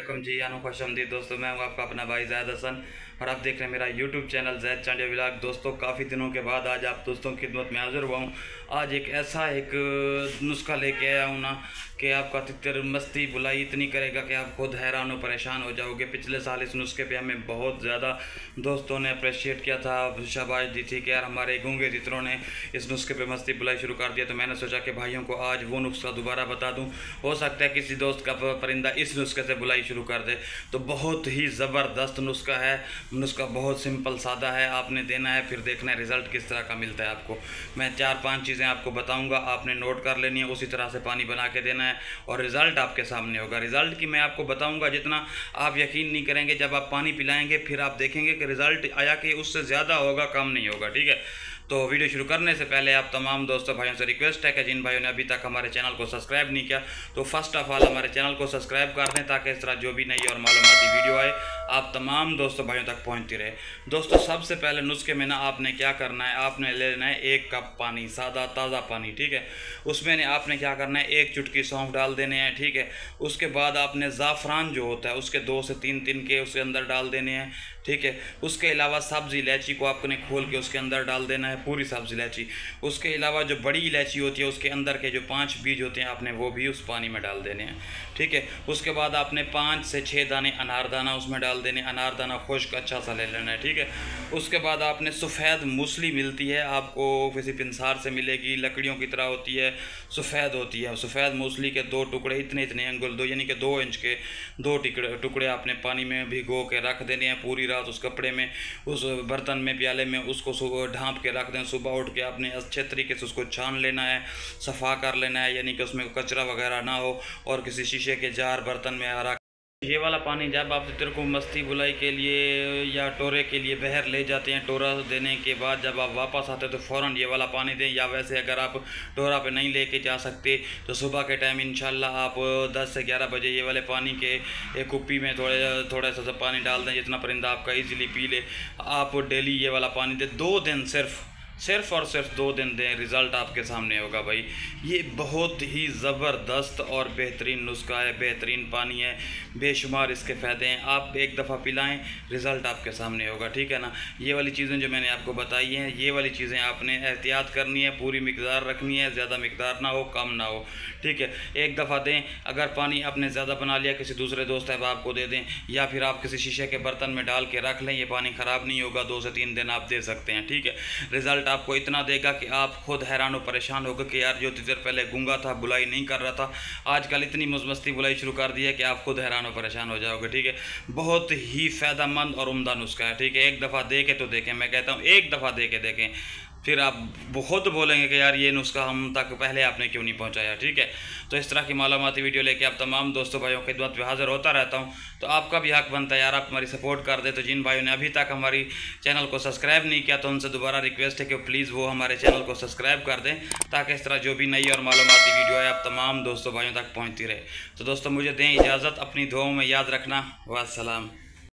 वालेकुम जी, यानो खुशआमदीद दोस्तों। मैं हूं आपका अपना भाई ज़ैद हसन और आप देख रहे हैं मेरा यूट्यूब चैनल ज़ैद चांडिया व्लॉग। दोस्तों काफ़ी दिनों के बाद आज आप दोस्तों की खिदमत में हाज़िर हुआ हूं। आज एक ऐसा नुस्खा लेके आया हूं ना कि आपका तितर मस्ती बुलाई इतनी करेगा कि आप खुद हैरान और परेशान हो जाओगे। पिछले साल इस नुस्खे पे हमें बहुत ज़्यादा दोस्तों ने अप्रिशिएट किया था, शाबाश दी थी कि यार हमारे गूंगे तितरों ने इस नुस्खे पे मस्ती बुलाई शुरू कर दिया। तो मैंने सोचा कि भाइयों को आज वो नुस्खा दोबारा बता दूं। हो सकता है किसी दोस्त का परिंदा इस नुस्खे से बुलाई शुरू कर दे। तो बहुत ही ज़बरदस्त नुस्खा है। नुस्खा बहुत सिंपल सादा है, आपने देना है, फिर देखना है रिज़ल्ट किस तरह का मिलता है आपको। मैं 4-5 चीज़ें आपको बताऊंगा, आपने नोट कर लेनी है, उसी तरह से पानी बना के देना है और रिज़ल्ट आपके सामने होगा। रिज़ल्ट की मैं आपको बताऊंगा जितना आप यकीन नहीं करेंगे। जब आप पानी पिलाएंगे फिर आप देखेंगे कि रिज़ल्ट आया कि उससे ज़्यादा होगा, कम नहीं होगा। ठीक है, तो वीडियो शुरू करने से पहले आप तमाम दोस्तों भाइयों से रिक्वेस्ट है कि जिन भाइयों ने अभी तक हमारे चैनल को सब्सक्राइब नहीं किया तो फर्स्ट ऑफ ऑल हमारे चैनल को सब्सक्राइब कर दें, ताकि इस तरह जो भी नई और मालूमाती वीडियो आए आप तमाम दोस्तों भाइयों तक पहुंचती रहे। दोस्तों सबसे पहले नुस्खे में ना आपने क्या करना है, आपने लेना है 1 कप पानी, सादा ताज़ा पानी। ठीक है, उसमें आपने क्या करना है, 1 चुटकी सौंफ डाल देने हैं। ठीक है, उसके बाद आपने ज़ाफ़रान जो होता है उसके 2 से 3 तिनके उसके अंदर डाल देने हैं। ठीक है, उसके अलावा सब्ज़ इलायची को आपने खोल के उसके अंदर डाल देना है, पूरी सब्ज़ इलायची। उसके अलावा जो बड़ी इलायची होती है उसके अंदर के जो 5 बीज होते हैं आपने वो भी उस पानी में डाल देने हैं। ठीक है, उसके बाद आपने 5 से 6 दाने अनारदाना उसमें डाल देने। अनारदाना खुश्क अच्छा सा ले लेना है। ठीक है, उसके बाद आपने सफ़ेद मूसली मिलती है, आपको किसी पिंसार से मिलेगी, लकड़ियों की तरह होती है, सफ़ेद होती है। सफ़ेद मूसली के 2 टुकड़े इतने अंगुल, 2 यानी कि 2 इंच के 2 टुकड़े आपने पानी में भिगो के रख देने हैं पूरी रात। उस कपड़े में, उस बर्तन में, प्याले में उसको सुबह ढाँप के रख दें। सुबह उठ के आपने अच्छे तरीके से उसको छान लेना है, सफ़ा कर लेना है, यानी कि उसमें कचरा वगैरह ना हो, और किसी शीशे के जार बर्तन में रख। ये वाला पानी जब आप तितर को मस्ती बुलाई के लिए या टोरे के लिए बहर ले जाते हैं, टोरा देने के बाद जब आप वापस आते हैं तो फ़ौरन ये वाला पानी दें। या वैसे अगर आप टोरा पे नहीं लेके जा सकते तो सुबह के टाइम इंशाल्लाह आप 10 से 11 बजे ये वाले पानी के एक कुप्पी में थोड़ा सा पानी डाल दें, जितना परिंदा आपका ईजिली पी ले। आप डेली ये वाला पानी दें, 2 दिन सिर्फ और सिर्फ 2 दिन दें, रिज़ल्ट आपके सामने होगा भाई। ये बहुत ही ज़बरदस्त और बेहतरीन नुस्खा है, बेहतरीन पानी है, बेशुमार इसके फ़ायदे हैं। आप एक दफ़ा पिलाएं, रिज़ल्ट आपके सामने होगा। ठीक है ना, ये वाली चीज़ें जो मैंने आपको बताई हैं, ये वाली चीज़ें आपने एहतियात करनी है, पूरी मिकदार रखनी है, ज़्यादा मिकदार ना हो, कम ना हो। ठीक है, एक दफ़ा दें। अगर पानी आपने ज़्यादा बना लिया, किसी दूसरे दोस्त अहबाब को दे दें, या फिर आप किसी शीशे के बर्तन में डाल के रख लें। ये पानी ख़राब नहीं होगा, 2 से 3 दिन आप दे सकते हैं। ठीक है, रिज़ल्ट आपको इतना देगा कि आप खुद हैरान और परेशान होगा कि यार जो तितर पहले गूंगा था, बुलाई नहीं कर रहा था, आजकल इतनी मस्ती बुलाई शुरू कर दी है कि आप खुद हैरान और परेशान हो जाओगे। ठीक है, बहुत ही फ़ायदेमंद और उम्दा नुस्खा है। ठीक है, एक दफ़ा दे के तो देखें, मैं कहता हूँ एक दफ़ा दे के देखें, फिर आप बहुत बोलेंगे कि यार ये नुस्खा हम तक पहले आपने क्यों नहीं पहुंचाया। ठीक है, तो इस तरह की मालूमाती वीडियो लेके आप तमाम दोस्तों भाइयों की खिदमत में हाज़िर होता रहता हूं। तो आपका भी हक बनता है यार, आप हमारी सपोर्ट कर दे। तो जिन भाइयों ने अभी तक हमारी चैनल को सब्सक्राइब नहीं किया तो उनसे दोबारा रिक्वेस्ट है कि प्लीज़ वो हमारे चैनल को सब्सक्राइब कर दें, ताकि इस तरह जो भी नई और मालूमाती वीडियो है आप तमाम दोस्तों भाइयों तक पहुँचती रहे। तो दोस्तों मुझे दें इजाज़त, अपनी दुआओं में याद रखना। वस्सलाम।